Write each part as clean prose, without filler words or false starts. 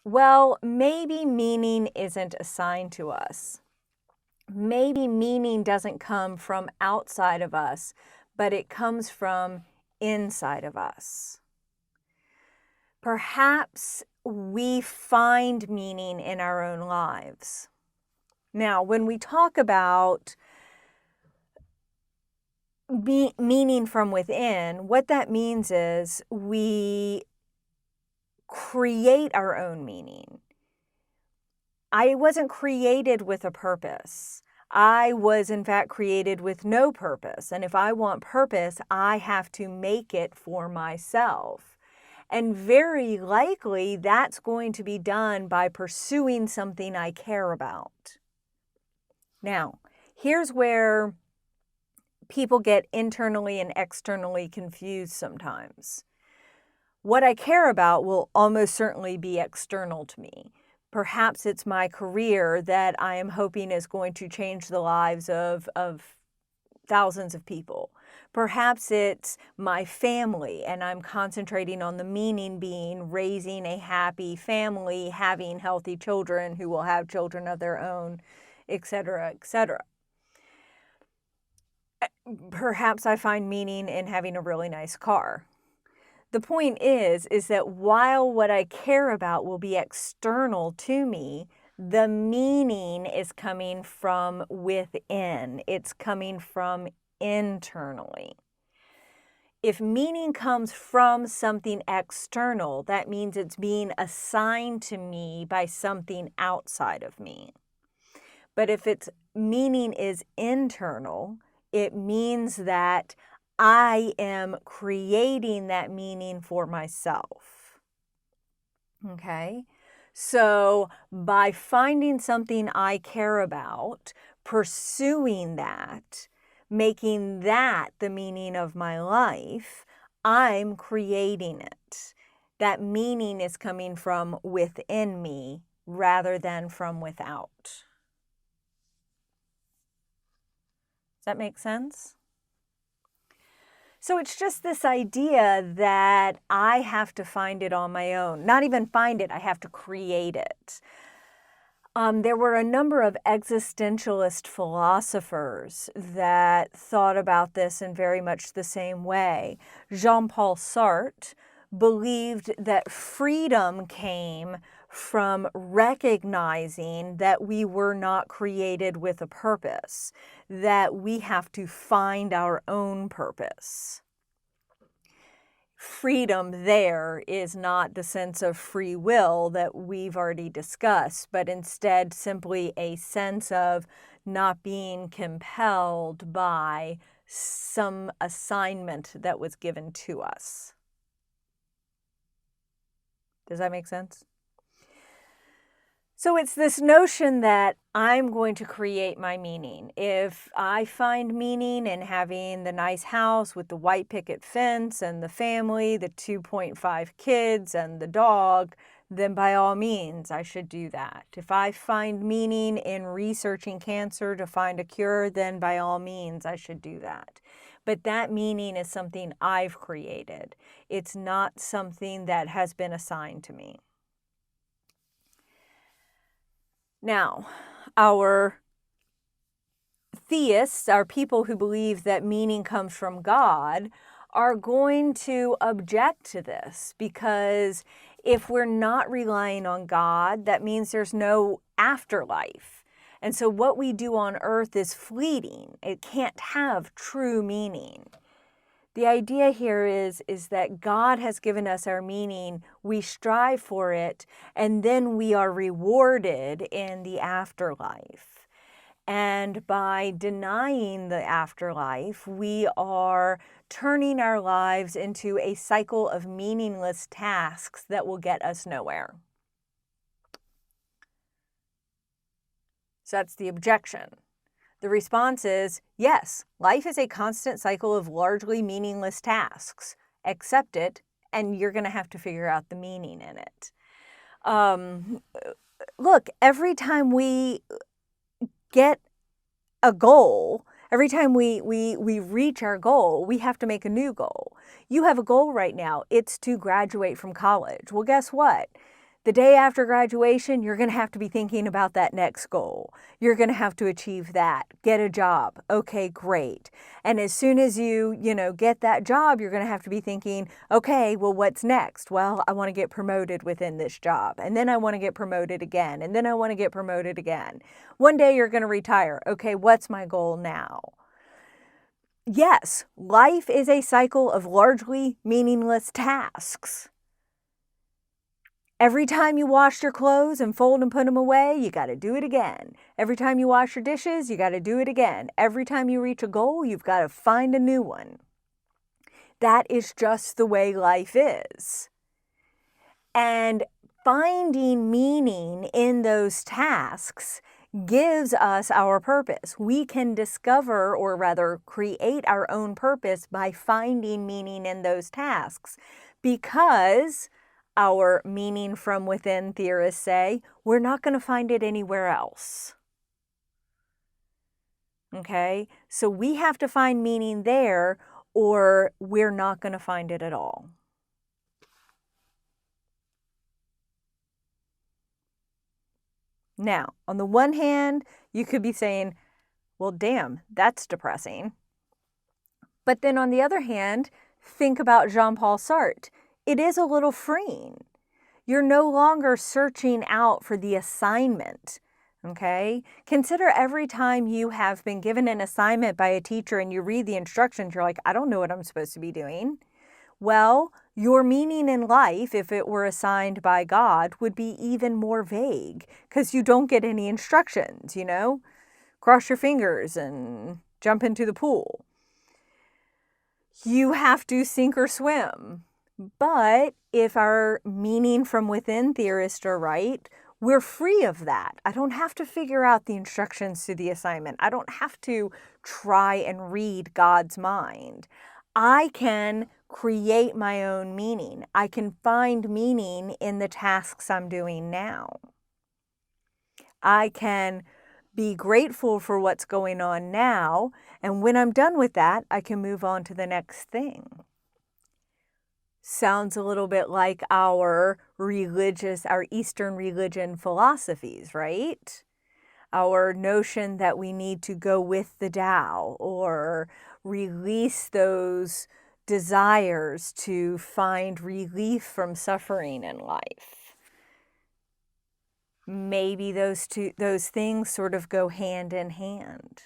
Well, maybe meaning isn't assigned to us. Maybe meaning doesn't come from outside of us, but it comes from inside of us. Perhaps we find meaning in our own lives. Now, when we talk about meaning from within, what that means is we create our own meaning. I wasn't created with a purpose. I was, in fact, created with no purpose. And if I want purpose, I have to make it for myself. And very likely, that's going to be done by pursuing something I care about. Now, here's where people get internally and externally confused sometimes. What I care about will almost certainly be external to me. Perhaps it's my career that I am hoping is going to change the lives of thousands of people. Perhaps it's my family, and I'm concentrating on the meaning being raising a happy family, having healthy children who will have children of their own, etc., etc. Perhaps I find meaning in having a really nice car. The point is that while what I care about will be external to me, the meaning is coming from within. It's coming from internally. If meaning comes from something external, that means it's being assigned to me by something outside of me. But if its meaning is internal, it means that I am creating that meaning for myself. Okay? So by finding something I care about, pursuing that, making that the meaning of my life, I'm creating it. That meaning is coming from within me rather than from without. Does that make sense? So it's just this idea that I have to find it on my own. Not even find it, I have to create it. There were a number of existentialist philosophers that thought about this in very much the same way. Jean-Paul Sartre believed that freedom came from recognizing that we were not created with a purpose, that we have to find our own purpose. Freedom there is not the sense of free will that we've already discussed, but instead simply a sense of not being compelled by some assignment that was given to us. Does that make sense? So it's this notion that I'm going to create my meaning. If I find meaning in having the nice house with the white picket fence and the family, the 2.5 kids and the dog, then by all means I should do that. If I find meaning in researching cancer to find a cure, then by all means I should do that. But that meaning is something I've created. It's not something that has been assigned to me. Now, our theists, our people who believe that meaning comes from God, are going to object to this because if we're not relying on God, that means there's no afterlife. And so what we do on earth is fleeting. It can't have true meaning. The idea here is that God has given us our meaning, we strive for it, and then we are rewarded in the afterlife. And by denying the afterlife, we are turning our lives into a cycle of meaningless tasks that will get us nowhere. So that's the objection. The response is, yes, life is a constant cycle of largely meaningless tasks. Accept it, and you're going to have to figure out the meaning in it. Look, every time we get a goal, every time we reach our goal, we have to make a new goal. You have a goal right now. It's to graduate from college. Well, guess what? The day after graduation, you're going to have to be thinking about that next goal. You're going to have to achieve that. Get a job. Okay, great. And as soon as you get that job, you're going to have to be thinking, okay, well, what's next? Well, I want to get promoted within this job. And then I want to get promoted again. And then I want to get promoted again. One day you're going to retire. Okay, what's my goal now? Yes, life is a cycle of largely meaningless tasks. Every time you wash your clothes and fold and put them away, you got to do it again. Every time you wash your dishes, you got to do it again. Every time you reach a goal, you've got to find a new one. That is just the way life is. And finding meaning in those tasks gives us our purpose. We can discover, or rather create our own purpose by finding meaning in those tasks, because our meaning from within theorists say we're not going to find it anywhere else. Okay, so we have to find meaning there, or we're not going to find it at all. Now, on the one hand, you could be saying, well, damn, that's depressing. But then on the other hand, think about Jean-Paul Sartre. It is a little freeing. You're no longer searching out for the assignment, okay? Consider every time you have been given an assignment by a teacher and you read the instructions, you're like, I don't know what I'm supposed to be doing. Well, your meaning in life, if it were assigned by God, would be even more vague because you don't get any instructions, Cross your fingers and jump into the pool. You have to sink or swim. But if our meaning from within theorists are right, we're free of that. I don't have to figure out the instructions to the assignment. I don't have to try and read God's mind. I can create my own meaning. I can find meaning in the tasks I'm doing now. I can be grateful for what's going on now, and when I'm done with that, I can move on to the next thing. Sounds a little bit like our Eastern religion philosophies, right? Our notion that we need to go with the Tao or release those desires to find relief from suffering in life. Maybe those things sort of go hand in hand.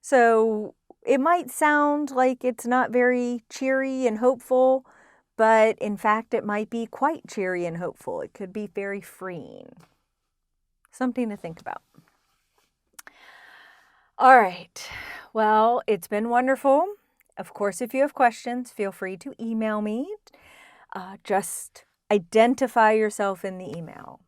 So it might sound like it's not very cheery and hopeful, but in fact, it might be quite cheery and hopeful. It could be very freeing. Something to think about. All right. Well, it's been wonderful. Of course, if you have questions, feel free to email me. Just identify yourself in the email.